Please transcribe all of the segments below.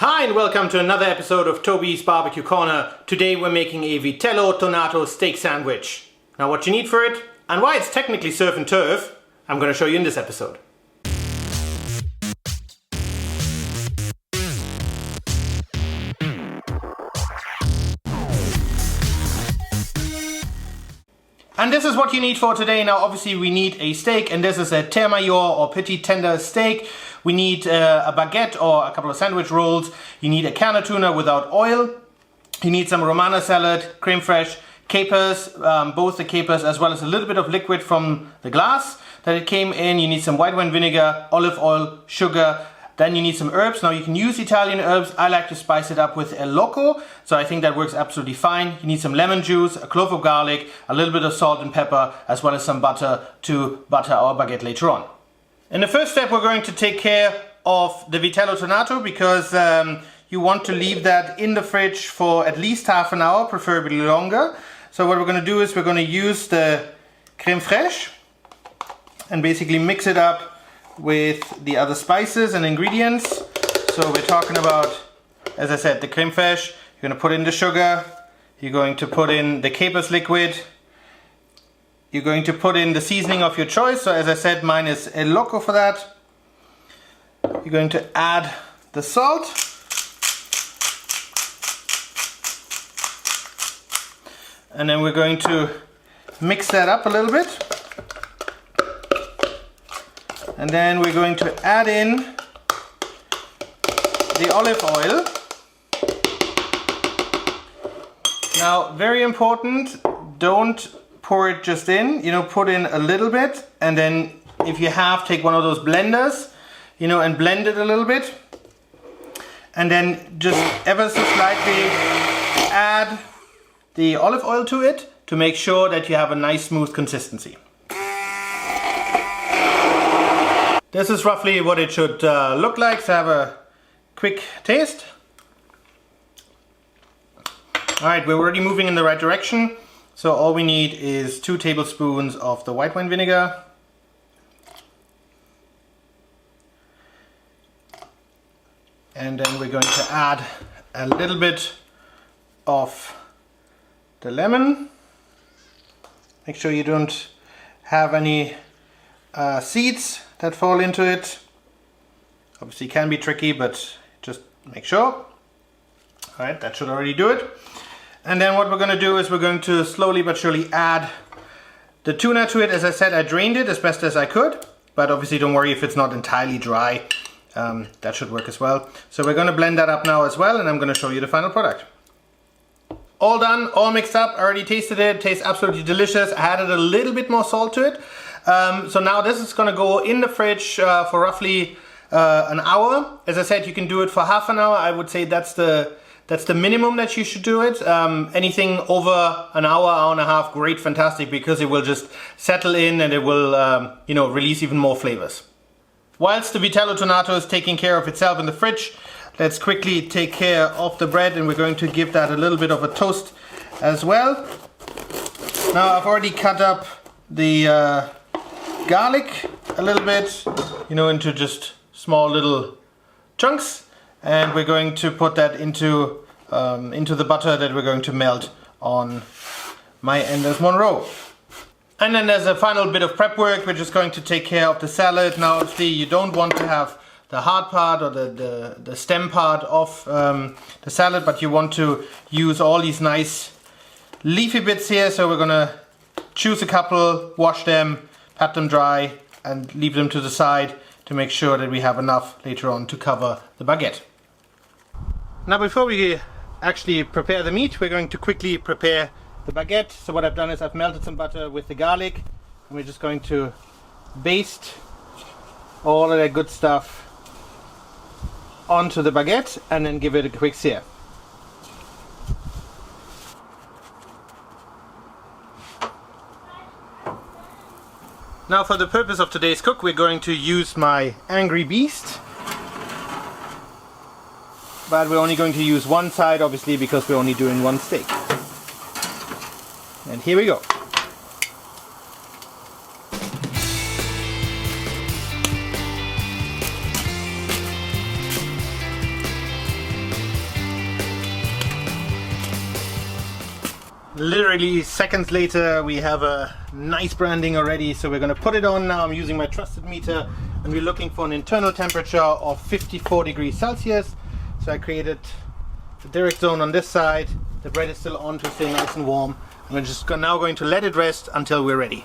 Hi and welcome to another episode of Toby's Barbecue Corner. Today we're making a Vitello Tonnato steak sandwich. Now what you need for it, and why it's technically surf and turf, I'm going to show you in this episode. And this is what you need for today. Now obviously we need a steak, and this is a terre major or petit tender steak. We need a baguette or a couple of sandwich rolls. You need a can of tuna without oil. You need some romana salad, crème fraîche, capers, both the capers as well as a little bit of liquid from the glass that it came in. You need some white wine vinegar, olive oil, sugar. Then you need some herbs. Now you can use Italian herbs. I like to spice it up with a loco, so I think that works absolutely fine. You need some lemon juice, a clove of garlic, a little bit of salt and pepper, as well as some butter to butter our baguette later on. In the first step, we're going to take care of the Vitello Tonnato because you want to leave that in the fridge for at least half an hour, preferably longer. So what we're going to do is we're going to use the crème fraîche and basically mix it up with the other spices and ingredients. So we're talking about, as I said, the crème fraîche. You're going to put in the sugar. You're going to put in the capers liquid. You're going to put in the seasoning of your choice. So as I said, mine is a loco for that. You're going to add the salt. And then we're going to mix that up a little bit. And then we're going to add in the olive oil. Now, very important, don't pour it just in, put in a little bit, and then if you have, take one of those blenders, and blend it a little bit. And then just ever so slightly add the olive oil to it to make sure that you have a nice smooth consistency. This is roughly what it should look like, so have a quick taste. Alright, we're already moving in the right direction. So all we need is 2 tablespoons of the white wine vinegar. And then we're going to add a little bit of the lemon. Make sure you don't have any seeds that fall into it. Obviously it can be tricky, but just make sure. Alright, that should already do it. And then what we're going to do is we're going to slowly but surely add the tuna to it. As I said, I drained it as best as I could, but obviously don't worry if it's not entirely dry. That should work as well. So we're going to blend that up now as well, and I'm going to show you the final product. All done, all mixed up, I already tasted it. It tastes absolutely delicious. I added a little bit more salt to it. So now this is going to go in the fridge for roughly an hour. As I said, you can do it for half an hour. I would say that's the minimum that you should do it. Anything over an hour, hour and a half, great, fantastic, because it will just settle in and it will, release even more flavors. Whilst the Vitello Tonnato is taking care of itself in the fridge, let's quickly take care of the bread, and we're going to give that a little bit of a toast as well. Now I've already cut up the garlic a little bit, into just small little chunks. And we're going to put that into the butter that we're going to melt on my Enders Monroe. And then there's a final bit of prep work. We're just going to take care of the salad. Now obviously you don't want to have the hard part or the stem part of the salad, but you want to use all these nice leafy bits here. So we're going to choose a couple, wash them, pat them dry, and leave them to the side to make sure that we have enough later on to cover the baguette. Now before we actually prepare the meat, we're going to quickly prepare the baguette. So what I've done is I've melted some butter with the garlic, and we're just going to baste all of that good stuff onto the baguette and then give it a quick sear. Now for the purpose of today's cook, we're going to use my Angry Beast. But we're only going to use one side, obviously, because we're only doing one steak. And here we go. Literally seconds later we have a nice branding already, so we're going to put it on now. I'm using my trusted meter and we're looking for an internal temperature of 54 degrees Celsius. So I created the direct zone on this side. The bread is still on to stay nice and warm. And we're just now going to let it rest until we're ready.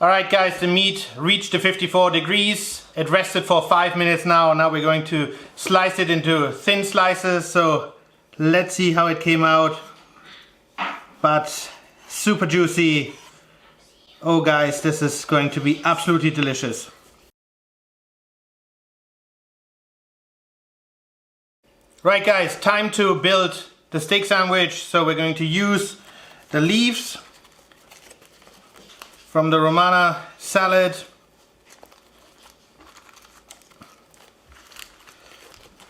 Alright guys, the meat reached the 54 degrees. It rested for 5 minutes now. Now we're going to slice it into thin slices. So let's see how it came out. But super juicy. Oh guys, this is going to be absolutely delicious. Right guys, time to build the steak sandwich. So we're going to use the leaves from the romana salad.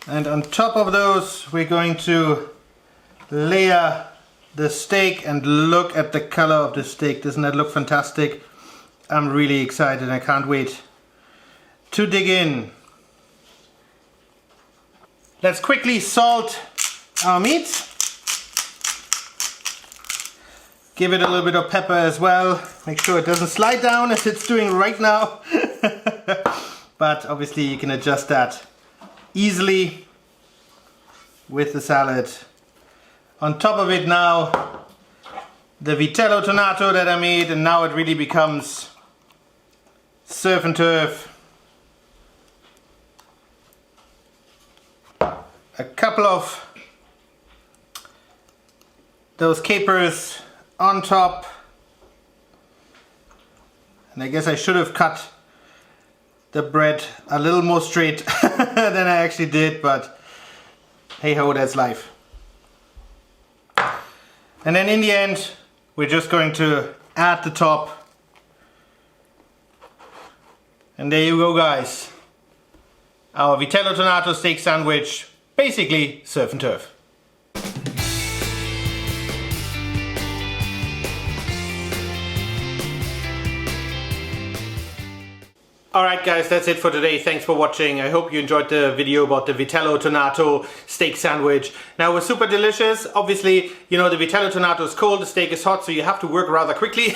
And on top of those, we're going to layer the steak, and look at the color of the steak. Doesn't that look fantastic? I'm really excited. I can't wait to dig in. Let's quickly salt our meat. Give it a little bit of pepper as well. Make sure it doesn't slide down as it's doing right now. But obviously you can adjust that easily with the salad. On top of it now, the Vitello Tonnato that I made, and now it really becomes surf and turf. A couple of those capers on top. And I guess I should have cut the bread a little more straight than I actually did, but hey ho, that's life. And then in the end, we're just going to add the top. And there you go guys. Our Vitello Tonnato steak sandwich, basically surf and turf. Alright guys, that's it for today. Thanks for watching. I hope you enjoyed the video about the Vitello Tonnato steak sandwich. Now it was super delicious. Obviously, you know, the Vitello Tonnato is cold, the steak is hot, so you have to work rather quickly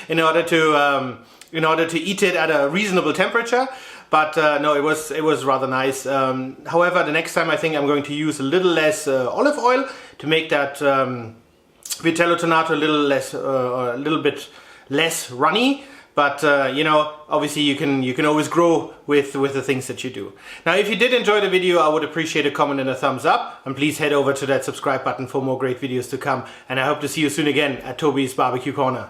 in order to eat it at a reasonable temperature. But no, it was rather nice. However, the next time I think I'm going to use a little less olive oil to make that Vitello Tonnato a little bit less runny. But you know, obviously you can always grow with the things that you do. Now, if you did enjoy the video, I would appreciate a comment and a thumbs up. And please head over to that subscribe button for more great videos to come. And I hope to see you soon again at Toby's Barbecue Corner.